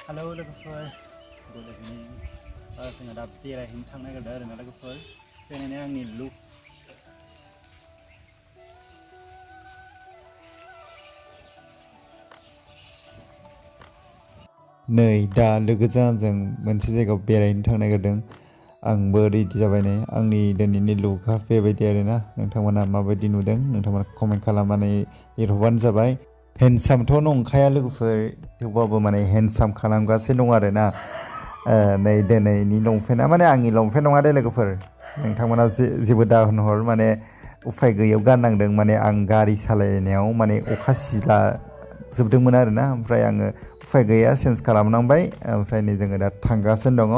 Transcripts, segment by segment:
Hello लोगोफोर good इभिनिं जोङो दा बेरायहैनो थांनो नागिरदों आरोना लोगोफोर बेरायनाय आंनि लुक नै दा लोगोजों आंजों मोनसे जायगायाव बेरायनो थांनो नागिरदों आंबो रेडि जाबाय नै आंनि दिनैनि लुकआ बेबायदि आरोना नोंथांमोना माबायदि नुदों नोंथांमोना कमेन्ट खालामनानै लिरहरबानो जाबाय हेन्डसामथ' नंखाया लोगोफोर थेवबाबो माने हेन्डसाम खालामगासिनो दं आरोना नै दिनैनि लंपेन्टआ माने आंनि लंपेन्ट नङा दे लोगोफोर नोंथांमोना जेबो दा होनहर माने उफाय गैयैयाव गाननांदों माने आं गारि सालायनायाव माने अखा सिला जोबदोंमोन आरोना ओमफ्राय आङो उफाय गैया चेन्ज खालामनांबाय ओमफ्राय नै जोङो दा थांगासिनो दङ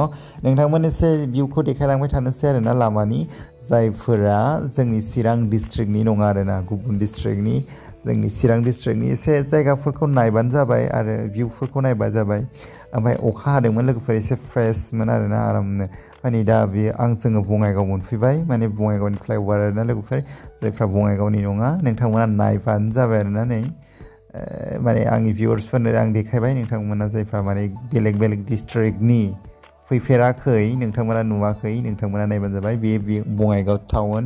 नोंथांमोन एसे भिउखौ देखायलांबाय थानोसै आरोना लामानि जायफोरा जोंनि चिरां डिस्ट्रिक्टनि नङा आरोना गुबुन डिस्ट्रिक्टनि जोंनि चिरां डिस्ट्रिक्टनि एसे जायगाफोरखौ नायबानो जाबाय आरो भिउफोरखौ नायबा जाबाय ओमफ्राय अखा हादोंमोन लोगोफोर एसे फ्रेशमोन आरोना आरामनो माने दा बेयो जोङो बङाइगाव मोनफैबाय माने बङाइगावनि फ्लाइअभार आरोना लोगोफोर जायफ्रा बङाइगावनि नङा नोंथांमोना नायबानो जाबाय आरोना नै माने आंनि भिउअर्सफोरनो आं देखायबाय नोंथांमोना जायफ्रा माने बेलेग बेलेग डिस्ट्रिक्टनि फैफेराखै नोंथांमोना नुवाखै नोंथांमोना नायबानो जाबाय बे बङाइगाव टाउन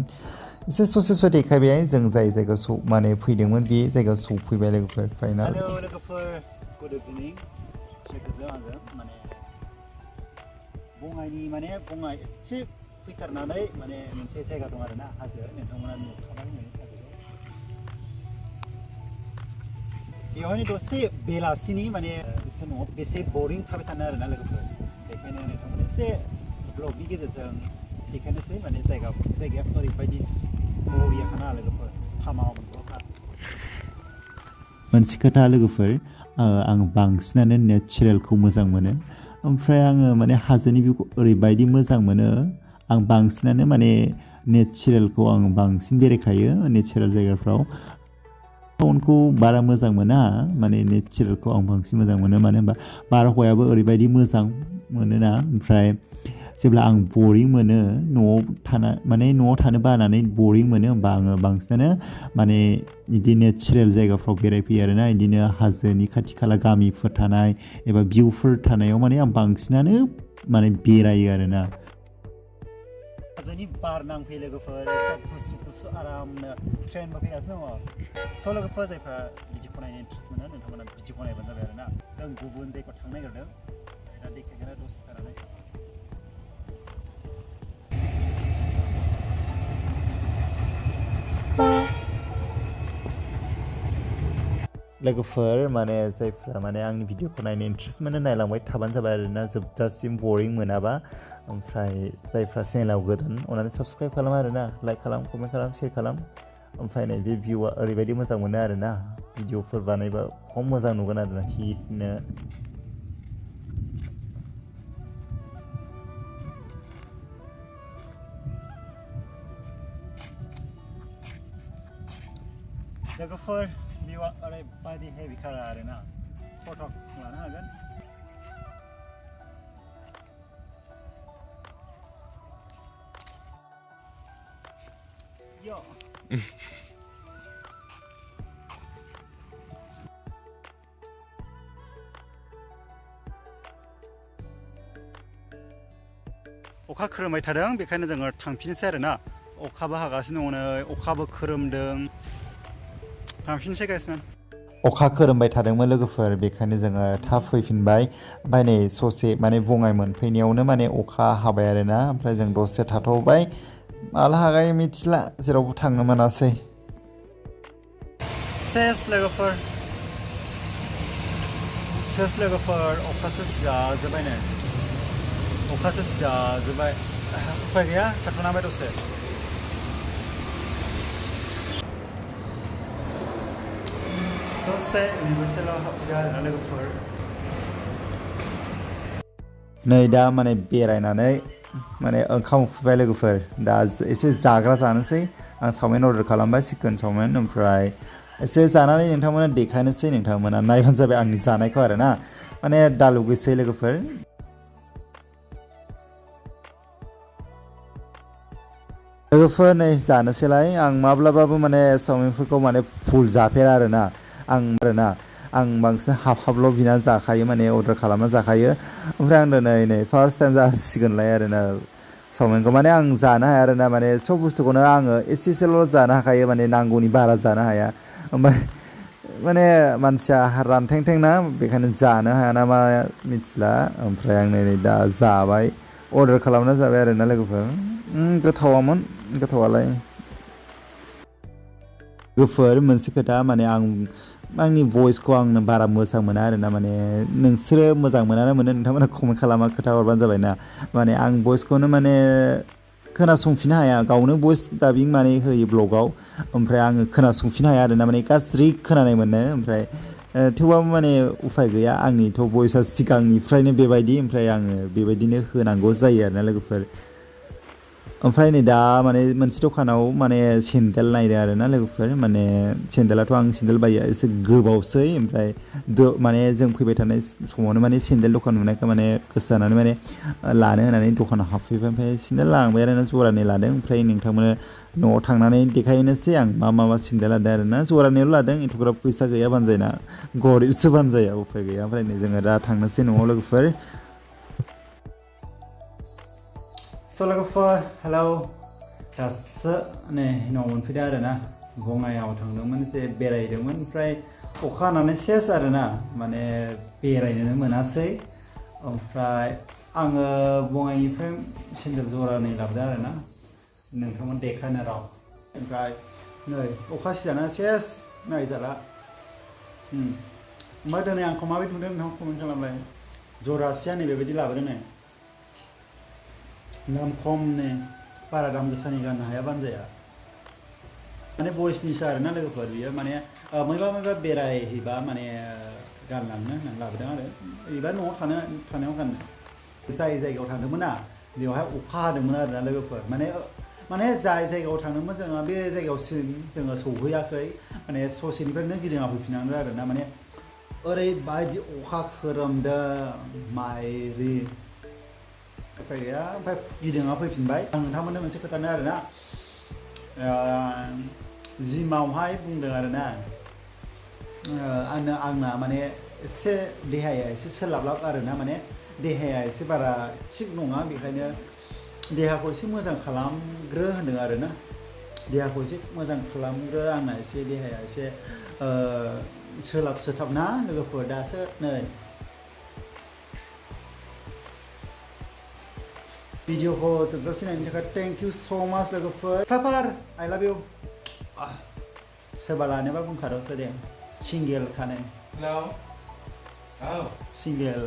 एसे ससे देखायबाय जों जाय जायगायाव माने फैदोंमोन बे जायगायाव सौफैबाय लोगोफोर फाइनाल लोगोफोर गुड इभिनिं लोगोजों आंजों माने बङाइनि माने बङाइ एसे फैथारनानै माने मोनसे जायगा दं आरोना हाजो नोंथांमोना नुखाबाय बेवहायनो दसे बेलासिनि माने एसे न'आव बेसे बरिं थाबाय थानो आरोना लोगोफोर बेखायनो नोंथांमोन एसे ब्लगनि गेजेरजों देखायनोसै माने जायगाया ओरैबायदि बरियाखाना लोगोफोर थामाव मोनसे खोथा लोगोफोर आं बांसिनानो नेचारेलखौ मोजां मोनो ओमफ्राय आङो माने हाजोनि भिउखौ ओरैबायदि मोजां मोनो आं बांसिनानो माने नेचारेलखौ आं बांसिन बेरायखायो नेचारेल जायगाफ्राव टाउनखौ बारा मोजां मोना माने नेचारेलखौ आं बांसिन मोजां मोनो मानो होनबा बारहावायाबो ओरैबायदि मोजां मोनोना ओमफ्राय जेब्ला आं बरिं मोनो न'आव थानो बानानै बरिं मोनो होमबा आङो बांसिनानो माने बिदि नेचारेल जायगाफ्राव बेरायफैयो आरोना बिदिनो हाजोनि खाथि खाला गामिफोर थानाय एबा भिउफोर थानायाव माने आं बांसिनानो माने बेरायो आरोना हाजोनि बार नांफैयो लोगोफोर एसे गुसु आरामनो ट्रेनबो फैगासिनो दङ स' लोगोफोर जायफ्रा भिडिअखौ नायनो इन्ट्रेस्ट मोनो नोंथांमोना भिडिअखौ नायबानो जाबाय आरोना जों गुबुन जायगायाव थांनो नागिरदों दा देखायगोन दसे थानानै लोगोफोर माने जायफ्रा माने आंनि भिडिअखौ नायनो इन्ट्रेस्ट मोनो नायलांबाय थाबानो जाबाय आरोना जोबजासिम बरिं मोनाबा ओमफ्राय जायफ्रा चेनेलाव गोदान अननानै साबसक्राइब खालाम आरोना लाइक खालाम कमेन्ट खालाम शेयार खालाम ओमफ्राय नै बे भिउआ ओरैबायदि मोजां मोनो आरोना भिडिअफोर बानायबा खम मोजां नुगोन आरोना हिटनो लोगोफोर भिउआ ओरैबायदि हेभिखार आरोना फट' लानो हागोन अखा खोरोमबाय थादों बेखायनो जोङो थांफिननोसै आरोना अखाबो हागासिनो दङ नै अखाबो खोरोमदों थांफिननोसै गाइसमोन अखा खोरोमबाय थादोंमोन लोगोफोर बेखायनो जोङो थाब फैफिनबाय ओमफ्राय नै ससे माने बङाइ मोनफैनायावनो माने अखा हाबाय आरोना ओमफ्राय जों दसे थाथ'बाय माला हागायो मिथिला जेरावबो थांनो मोनासै सेस लोगोफोर अखासो सिजाजोब्बाय नै अखासो सिजाजोब्बाय उफाय गैया थाथ'नांबाय दसे दसे उन्दुसेल' हाबफैबाय आरोना लोगोफोर नै दा माने बेरायनानै माने ओंखाम उखैबाय लोगोफोर दा एसे जाग्रा जानोसै आं चावमिन अर्डार खालामबाय चिकेन चावमिन ओमफ्राय एसे जानानै नोंथांमोना देखायनोसै नोंथांमोना नायबानो जाबाय आंनि जानायखौ आरोना माने दा लुगैसै लोगोफोर नै जानोसैलाय आं माब्लाबाबो माने चावमिनफोरखौ माने फुल जाफेरा आरोना आं बांसिन हाबल' बिना जाखायो माने अर्डार खालामना जाखायो ओमफ्राय आं दिनै नै फार्स्ट टाइम जासिगोनलाय आरोना चावमिनखौ माने आं जानो हाया आरोना माने सब बुस्थुखौनो आङो एसेसेल' जानो हाखायो माने नांगौनि बारा जानो हाया ओमफ्राय माने मानसिया रानथें ना बेखायनो जानो हाया ना मा मिथिला ओमफ्राय आं नै दा जाबाय अर्डार खालामना जाबाय आरोना लोगोफोर गोथावामोन गोथावालाय लोगोफोर मोनसे खोथा माने आंनि भइसखौ आंनो बारा मोजां मोना आरोना माने नोंसोरो मोजां मोनाना मोनो नोंथांमोना कमेन्ट खालामा खोथा हरबानो जाबाय ना माने आं भइसखौनो माने खोनासंफिननो हाया गावनो भइस दाबिं माने होयो ब्लगाव ओमफ्राय आङो खोनासंफिननो हाया आरोना माने गाज्रि खोनानाय मोनो ओमफ्राय थेवबाबो माने उफाय गैया आंनिथ' भइसआ सिगांनिफ्रायनो बेबायदि ओमफ्राय आङो बेबायदिनो होनांगौ जायो आरोना लोगोफोर ओमफ्राय नै दा माने मोनसे दखानाव माने सेन्देल नायदों आरोना लोगोफोर माने सेन्देलाथ' आं सेन्देल बायो एसे गोबावसै ओमफ्राय माने जों फैबाय थानाय समावनो माने सेन्देल दखान नुनायखाय माने गोसो जानानै माने लानो होनानै दखानाव हाबफैबाय ओमफ्राय सेन्देल लांबाय आरोना जरानै लादों ओमफ्राय नोंथांमोननो न'आव थांनानै देखायनोसै आं मा सेन्देल लादों आरोना जरानैल' लादों एथ'ग्राब फैसा गैया बानजायना गरिबसो बानजाया उफाय गैया ओमफ्राय नै जोङो दा थांनोसै न'आव लोगोफोर स' लोगोफोर हेलौ दासो नै न'आव मोनफैदों आरोना बङाइआव थांदोंमोन एसे बेरायदोंमोन ओमफ्राय अखा हानानै सेस आरोना माने बेरायनोनो मोनासै ओमफ्राय आङो बङाइनिफ्राय सेन्देल जरानै लाबोदों आरोना नोंथांमोन देखायनो राव ओमफ्राय नै अखा सिजाना सेस नायजाला ओमफ्राय दिनै आंखौ माबायदि नुदों नोंथाङा कमेन्ट खालामलाय जरासेया नै बेबायदि लाबोदों नै दाम खमनि बारा दाम गोसानि गाननो हाया बानजाया माने बयसनिसो आरोना लोगोफोर बियो माने मैबा बेरायहैबा माने गानलांनो होननानै लाबोदों आरो एबा न'आव थानायाव गाननो जाय जायगायाव थांदोंमोन ना बेवहाय अखा हादोंमोन आरोना लोगोफोर माने जाय जायगायाव थांदोंमोन जोङो बे जायगायावसिम जोङो सौहैयाखै माने ससेनिफ्रायनो गिदिंना फैफिननांदों आरोना माने ओरैबायदि अखा खोरोमदों माइरि उफाय गैया ओमफ्राय गिदिंना फैफिनबाय आं नोंथांमोननो मोनसे खोथानो आरोना जिमावहाय बुंदों आरोना आंना माने एसे देहाया एसे सोलाबलाब आरोना माने देहाया एसे बारा थिग नङा बेखायनो देहाखौ एसे मोजां खालामग्रो होनदों आरोना देहाखौ एसे मोजां खालामग्रो आंना एसे देहाया एसे सोलाब ना लोगोफोर दासो नै भिडिअखौ जोबजासिम नायनो थाखाय थेंक इउ स' माच लोगोफोर थाफार आइ लाभ इउ सोरबा लानोबा बुंखार'सो दे सिंगेल खानो हेलौ औ सिंगेल